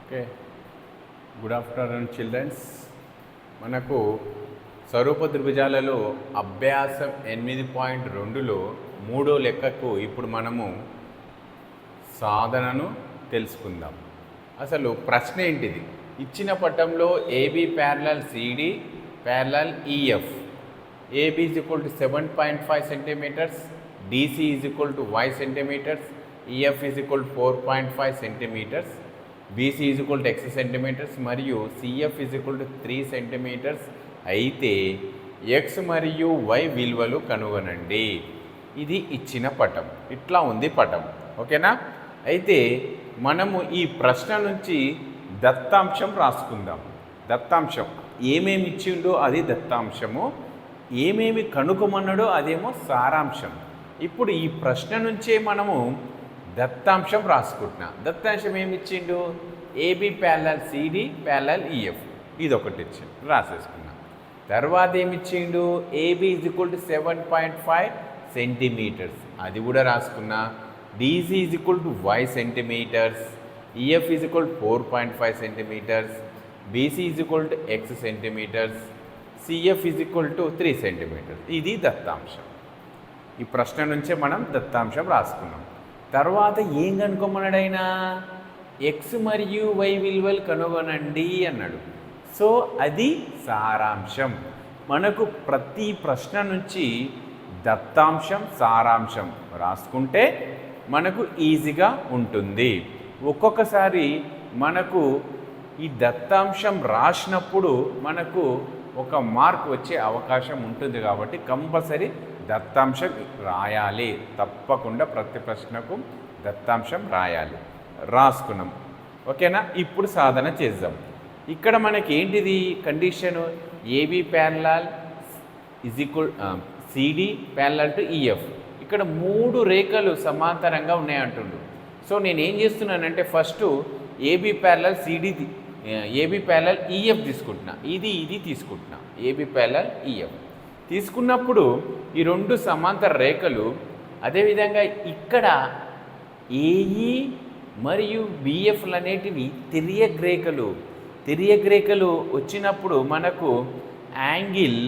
Okay, good afternoon children's. మనకు స్వరూప త్రిభుజాలలో అభ్యాసం 8.2లో మూడో లెక్కకు ఇప్పుడు మనము సాధనను తెలుసుకుందాం. అసలు ప్రశ్న ఏంటిది? ఇచ్చిన పటంలో AB parallel CD parallel EF, AB is equal to 7.5 centimetres, DC is equal to y centimetres, EF is equal to 4.5 centimetres, BC is equal to x centimetres మరియు CF is equal to 3 centimetres అయితే X మరియు Y విలువలు కనుగొనండి. ఇది ఇచ్చిన పటం, ఇట్లా ఉంది పటం. ఓకేనా? అయితే మనము ఈ ప్రశ్న నుంచి దత్తాంశం రాసుకుందాం. దత్తాంశం ఏమేమి ఇచ్చిండో అది దత్తాంశము, ఏమేమి కనుగొమన్నాడో అదేమో సారాంశం. ఇప్పుడు ఈ ప్రశ్న నుంచే మనము దత్తాంశం రాసుకుంటున్నాం. దత్తాంశం ఏమి ఇచ్చిండు? AB parallel CD parallel EF, ఇది ఒకటి ఇచ్చిండు, రాసేసుకున్నాం. తర్వాత ఏమి ఇచ్చిండు? AB is equal to 7.5 centimetres, అది కూడా రాసుకున్నా. DC is equal to y centimetres, EF is equal to 4.5 centimetres, BC is equal to x centimetres, CF is equal to 3 centimetres. ఇది దత్తాంశం. ఈ ప్రశ్న నుంచే మనం దత్తాంశం రాసుకున్నాం. తర్వాత ఏం కనుక్కోమన్నాడైనా? ఎక్స్ మరియు వై విలువలు కనుగొనండి అన్నాడు. సో అది సారాంశం. మనకు ప్రతి ప్రశ్న నుంచి దత్తాంశం సారాంశం రాసుకుంటే మనకు ఈజీగా ఉంటుంది. ఒక్కొక్కసారి మనకు ఈ దత్తాంశం రాసినప్పుడు మనకు ఒక మార్క్ వచ్చే అవకాశం ఉంటుంది కాబట్టి కంపల్సరీ దత్తాంశం రాయాలి. తప్పకుండా ప్రతి ప్రశ్నకు దత్తాంశం రాయాలి. రాసుకున్నాం. ఓకేనా? ఇప్పుడు సాధన చేద్దాం. ఇక్కడ మనకి ఏంటిది condition? AB parallel is equal CD parallel to EF. ఇక్కడ 3 రేఖలు సమాంతరంగా ఉన్నాయంటుండు. సో నేను ఏం చేస్తున్నానంటే first AB parallel CD, AB parallel EF తీసుకుంటున్నా. ఇది తీసుకుంటున్నా. ఏబి ప్యారలల్ ఈఎఫ్ తీసుకున్నప్పుడు ఈ 2 సమాంతర రేఖలు, అదేవిధంగా ఇక్కడ ఏఈ మరియు బిఎఫ్లు అనేటివి తిరియక్ రేఖలు. తిరియక్ రేఖలు వచ్చినప్పుడు మనకు యాంగిల్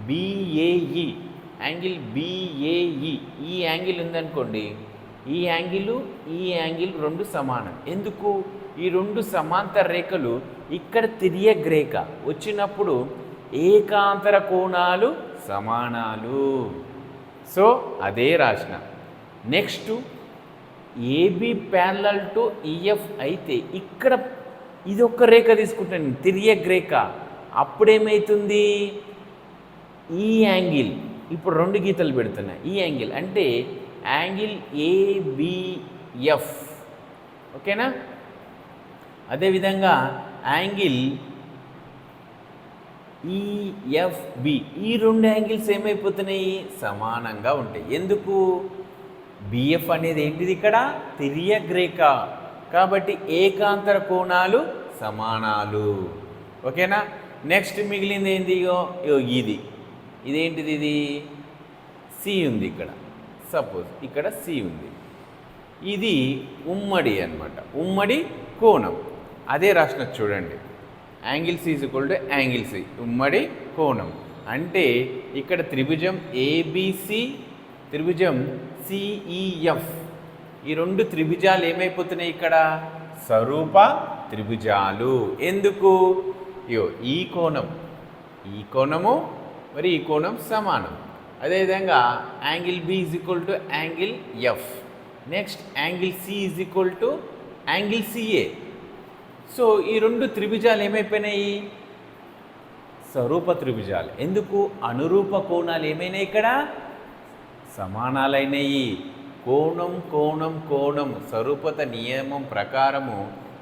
బిఏఈ, యాంగిల్ బిఏఈ, ఈ యాంగిల్ ఉందనుకోండి, ఈ యాంగిల్ 2 సమానం. ఎందుకు? ఈ 2 సమాంతర రేఖలు ఇక్కడ తిరియక్ రేఖ వచ్చినప్పుడు ఏకాంతర కోణాలు సమానాలు. సో అదే రాసిన. Next AB parallel to EF అయితే ఇక్కడ ఇది ఒక్క రేఖ తీసుకుంటాను, తిరియక్ రేఖ. అప్పుడేమవుతుంది? ఈ యాంగిల్, ఇప్పుడు 2 గీతలు పెడుతున్నా, ఈ యాంగిల్ అంటే యాంగిల్ ఏబిఎఫ్. ఓకేనా? అదేవిధంగా యాంగిల్ ఈఎఫ్బి, ఈ 2 యాంగిల్స్ ఏమైపోతున్నాయి? సమానంగా ఉంటాయి. ఎందుకు? బిఎఫ్ అనేది ఏంటిది? ఇక్కడ తిరియక్ రేఖ కాబట్టి ఏకాంతర కోణాలు సమానాలు. ఓకేనా? నెక్స్ట్ మిగిలింది ఏంది? ఇదేంటిది? ఇది సి ఉంది ఇక్కడ. సపోజ్ ఇక్కడ సి ఉంది. ఇది ఉమ్మడి అన్నమాట, ఉమ్మడి కోణం. అదే రాసిన చూడండి, angle C is equal to angle C, ఉమ్మడి కోణం. అంటే ఇక్కడ త్రిభుజం ఏబిసి, త్రిభుజం సిఈఎఫ్, ఈ 2 త్రిభుజాలు ఏమైపోతున్నాయి? ఇక్కడ స్వరూప త్రిభుజాలు. ఎందుకు? ఈ కోణము మరి ఈ కోణం సమానం. అదేవిధంగా angle B is equal to angle F. Next angle C is equal to angle CA. So ఈ 2 త్రిభుజాలు ఏమైపోయినాయి? స్వరూప త్రిభుజాలు. ఎందుకు? అనురూప కోణాలు ఏమైనాయి? ఇక్కడ సమానాలైనవి. కోణం స్వరూపత నియమం ప్రకారము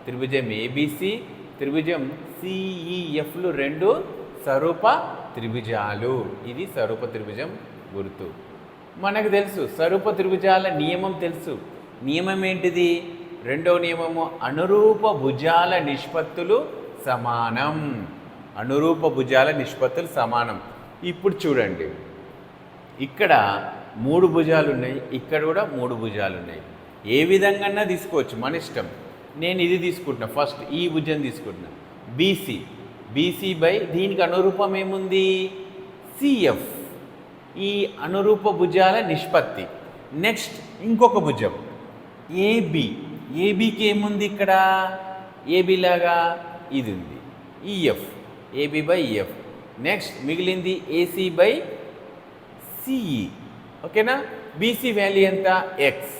త్రిభుజం ఏబిసి, త్రిభుజం సిఈఎఫ్లు 2 స్వరూప త్రిభుజాలు. ఇది స్వరూప త్రిభుజం గుర్తు. మనకు తెలుసు స్వరూప త్రిభుజాల నియమం తెలుసు. నియమం ఏంటిది? 2వ నియమము, అనురూప భుజాల నిష్పత్తులు సమానం. అనురూప భుజాల నిష్పత్తులు సమానం. ఇప్పుడు చూడండి, ఇక్కడ 3 భుజాలు ఉన్నాయి, ఇక్కడ కూడా 3 భుజాలు ఉన్నాయి. ఏ విధంగా తీసుకోవచ్చు, మన ఇష్టం. నేను ఇది తీసుకుంటున్నా, ఫస్ట్ ఈ భుజం తీసుకుంటున్నా, బీసీ. బీసీ బై దీనికి అనురూపం ఏముంది, సిఎఫ్. ఈ అనురూప భుజాల నిష్పత్తి. నెక్స్ట్ ఇంకొక భుజం ఏబి. ఏబికి ఏముంది ఇక్కడ, ఏబి లాగా ఇది ఉంది, EF. AB by EF. Next మిగిలింది ఏసీ బై సిఈ. ఓకేనా. బీసీ వాల్యూ ఎంత, X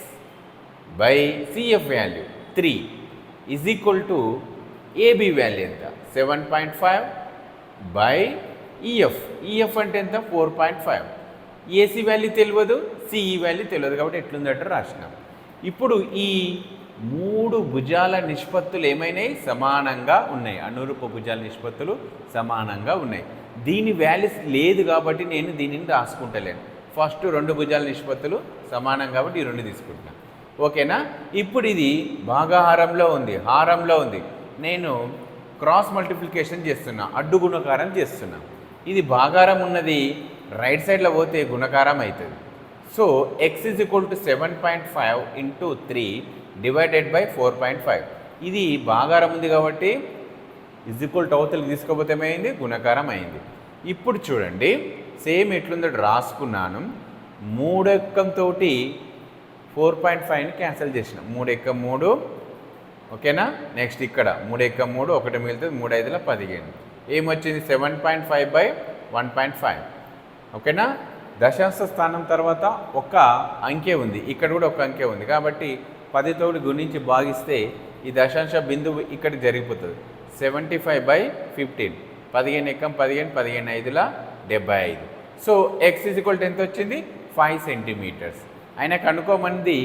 by CF value 3 is equal to AB value ఎంత, 7.5 బై ఈఎఫ్. ఈఎఫ్ అంటే ఎంత, 4.5. ఏసీ వాల్యూ తెలియదు, సిఈ వాల్యూ తెలియదు, కాబట్టి ఎట్లుందట రాసినాం. ఇప్పుడు ఈ 3 భుజాల నిష్పత్తులు ఏమైనాయి, సమానంగా ఉన్నాయి. అనురూప భుజాల నిష్పత్తులు సమానంగా ఉన్నాయి. దీని వాల్యూస్ లేదు కాబట్టి నేను దీనిని రాసుకుంటలేను. ఫస్ట్ 2 భుజాల నిష్పత్తులు సమానం కాబట్టి ఈ 2 తీసుకుంటున్నాను. ఓకేనా. ఇప్పుడు ఇది భాగాహారంలో ఉంది, హారంలో ఉంది. నేను క్రాస్ మల్టిప్లికేషన్ చేస్తున్నా, అడ్డు గుణకారం చేస్తున్నా. ఇది భాగారం ఉన్నది, రైట్ సైడ్లో పోతే గుణకారం అవుతుంది. So X is equal to 7.5 into 3 divided by 4.5. ఇది భాగారం ఉంది కాబట్టి ఈజ్ ఈక్వల్ టు అవతలకి తీసుకోపోతే ఏమైంది, గుణకారం అయింది. ఇప్పుడు చూడండి, సేమ్ ఎట్లుందో రాసుకున్నాను. 3 ఎక్కంతో 4.5ని క్యాన్సిల్ చేసిన, 3 ఎక్కం 3. ఓకేనా. నెక్స్ట్ ఇక్కడ 3 ఎక్కం 3, 1 మిగులుతుంది, 3 5ల 15. ఏమొచ్చింది, 7.5 బై 1.5. ఓకేనా. దశాంశ స్థానం తర్వాత ఒక అంకె ఉంది, ఇక్కడ కూడా ఒక అంకె ఉంది కాబట్టి 10తో గుణించి భాగిస్తే ఈ దశాంశ బిందువు ఇక్కడ జరిగిపోతుంది. 75 by 15, 15 ఎక్కం 15, 15 5ల 75. So X is equal to ఎంత వచ్చింది, 5 సెంటీమీటర్స్. ఆయన కనుక్కోమన్నది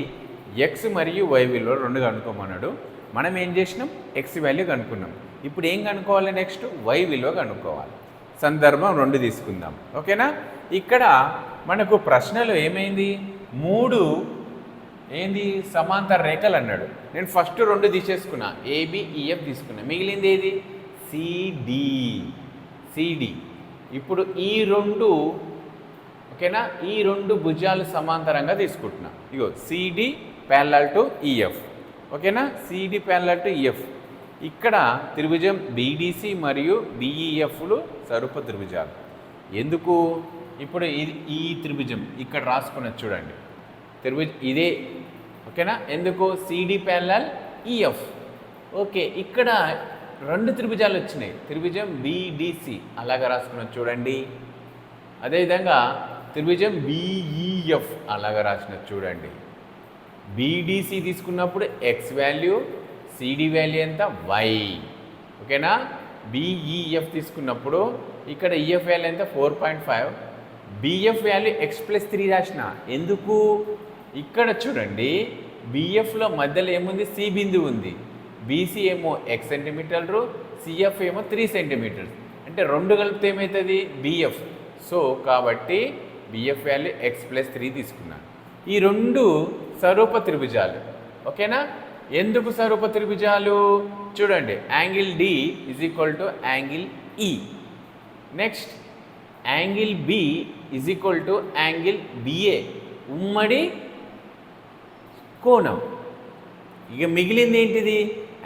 ఎక్స్ మరియు వై విలువ 2 కనుక్కోమన్నాడు. మనం ఏం చేసినాం, ఎక్స్ వాల్యూ కనుక్కున్నాం. ఇప్పుడు ఏం కనుక్కోవాలి, నెక్స్ట్ వై విలువ కనుక్కోవాలి. సందర్భం 2 తీసుకుందాం. ఓకేనా. ఇక్కడ మనకు ప్రశ్నలో ఏమైంది, 3 ఏంది సమాంతర రేఖలు అన్నాడు. నేను ఫస్ట్ 2 తీసేసుకున్నా, ఏబిఈఎఫ్ తీసుకున్నా. మిగిలింది ఏది, సిడి. ఇప్పుడు ఈ 2, ఓకేనా, ఈ 2 భుజాలు సమాంతరంగా తీసుకుంటున్నా. ఇగో సిడి ప్యారలల్ టు ఈఎఫ్. ఓకేనా. CD parallel to EF. ఇక్కడ త్రిభుజం బీడీసీ మరియు బిఈఎఫ్లు స్వరూప త్రిభుజాలు. ఎందుకు, ఇప్పుడు ఈ త్రిభుజం ఇక్కడ రాసుకున్నది చూడండి, త్రిభుజం ఇదే. ఓకేనా. ఎందుకు, సిడి ప్యారలల్ ఈఎఫ్. ఓకే. ఇక్కడ 2 త్రిభుజాలు వచ్చినాయి, త్రిభుజం బీడీసీ అలాగా రాసుకున్నది చూడండి. అదేవిధంగా త్రిభుజం బిఈఎఫ్ అలాగా రాసినది చూడండి. బీడీసీ తీసుకున్నప్పుడు ఎక్స్ వాల్యూ, సిడి వాల్యూ ఎంత, వై. ఓకేనా. బిఈఎఫ్ తీసుకున్నప్పుడు ఇక్కడ ఈఎఫ్ వాల్యూ ఎంత, 4.5. బిఎఫ్ వాల్యూ ఎక్స్ ప్లస్ 3 రాసిన. ఎందుకు, ఇక్కడ చూడండి, బిఎఫ్లో మధ్యలో ఏముంది, సి బిందువు ఉంది. బీసీ ఏమో ఎక్స్ సెంటీమీటర్లు, సిఎఫ్ ఏమో 3 సెంటీమీటర్స్. అంటే 2 కలిపితే ఏమవుతుంది, బిఎఫ్. సో కాబట్టి బిఎఫ్ వాల్యూ ఎక్స్ ప్లస్ 3 తీసుకున్నాను. ఈ 2 స్వరూప త్రిభుజాలు. ఓకేనా. ఎందుకు స్వరూప త్రిభుజాలు, చూడండి, angle D is equal to angle E. Next angle B is equal to angle BA, ఉమ్మడి కోణం. ఇక మిగిలింది ఏంటిది,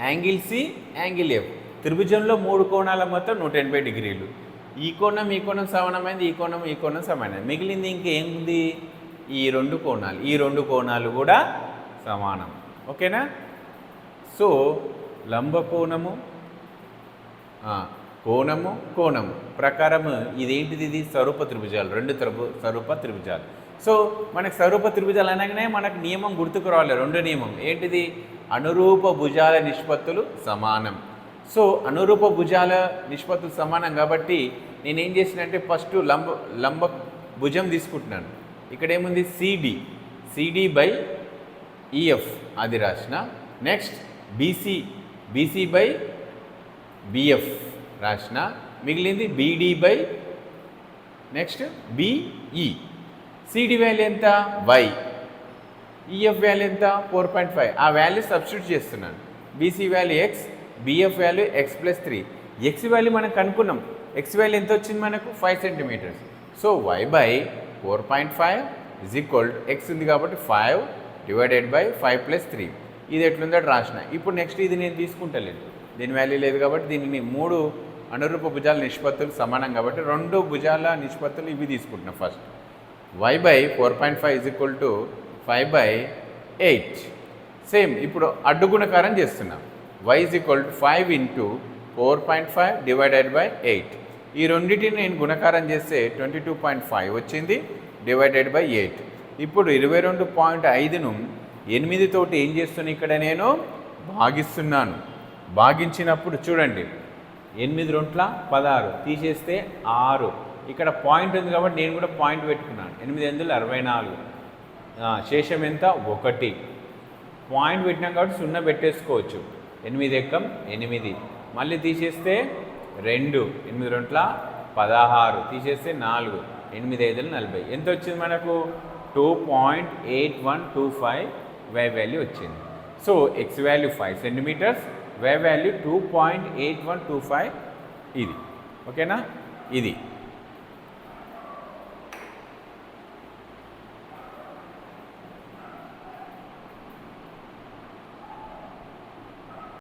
యాంగిల్ సి, యాంగిల్ ఎఫ్. త్రిభుజంలో 3 కోణాల మొత్తం 180 డిగ్రీలు. ఈ కోణం ఈ కోణం సమానమైంది, ఈ కోణం ఈ కోణం సమానమైంది. మిగిలింది ఇంకేముంది, ఈ 2 కోణాలు. ఈ 2 కోణాలు కూడా సమానం. ఓకేనా. సో లంబకోణము, కోణము ప్రకారము ఇదేంటిది, ఇది స్వరూప త్రిభుజాలు, 2 స్వరూప త్రిభుజాలు. సో మనకు స్వరూప త్రిభుజాలు అనగానే మనకు నియమం గుర్తుకు రావాలి, 2 నియమం. ఏంటిది, అనురూప భుజాల నిష్పత్తులు సమానం. సో అనురూప భుజాల నిష్పత్తులు సమానం కాబట్టి నేనేం చేసినంటే ఫస్ట్ లంబ భుజం తీసుకుంటున్నాను. ఇక్కడ ఏముంది, సిడి బై ఈఎఫ్ అది రాసిన. నెక్స్ట్ బీసీ బై బిఎఫ్ రాసిన. మిగిలింది BD by next BE. CD value ఎంత, వై. ఈఎఫ్ వాల్యూ ఎంత, 4.5. ఆ వాల్యూ సబ్స్టిట్యూట్ చేస్తున్నాను. BC value X, BF value X plus 3. X value మనం కనుక్కున్నాం. ఎక్స్ వాల్యూ ఎంత వచ్చింది మనకు, 5 centimetres. So Y by 4.5 is equal, X ఉంది కాబట్టి 5 డివైడెడ్ బై 5 ప్లస్ 3. ఇది ఎట్లుందో రాసిన. ఇప్పుడు నెక్స్ట్ ఇది నేను తీసుకుంటలేను, దీని వాల్యూ లేదు కాబట్టి దీనిని 3 అనురూప భుజాల నిష్పత్తులు సమానం కాబట్టి 2 భుజాల నిష్పత్తులు ఇవి తీసుకుంటున్నా. First y/4.5 = 5/8. సేమ్ ఇప్పుడు అడ్డు గుణకారం చేస్తున్నాం. y = 5 × 4.5 / 8. ఈ రెండింటిని నేను గుణకారం చేస్తే 22.5 వచ్చింది /8. ఇప్పుడు 22.5ను 8 తోటి ఏం చేస్తున్నా, ఇక్కడ నేను భాగిస్తున్నాను. భాగించినప్పుడు చూడండి, 8 2 16 తీసేస్తే 6. ఇక్కడ పాయింట్ ఉంది కాబట్టి నేను కూడా పాయింట్ పెట్టుకున్నాను. 8 8 64. శేషం ఎంత? 1. పాయింట్ పెట్టినాం కాబట్టి 0 పెట్టేసుకోవచ్చు. 8 ఎక్కం 8, మళ్ళీ తీసేస్తే 2, 8 2 16 తీసేస్తే 4, 8 5 40. ఎంత వచ్చింది మనకు? 2.8125 y వాల్యూ వచ్చింది. So x value 5 centimetres, y value 2.8125. ఇది ఓకేనా? ఇది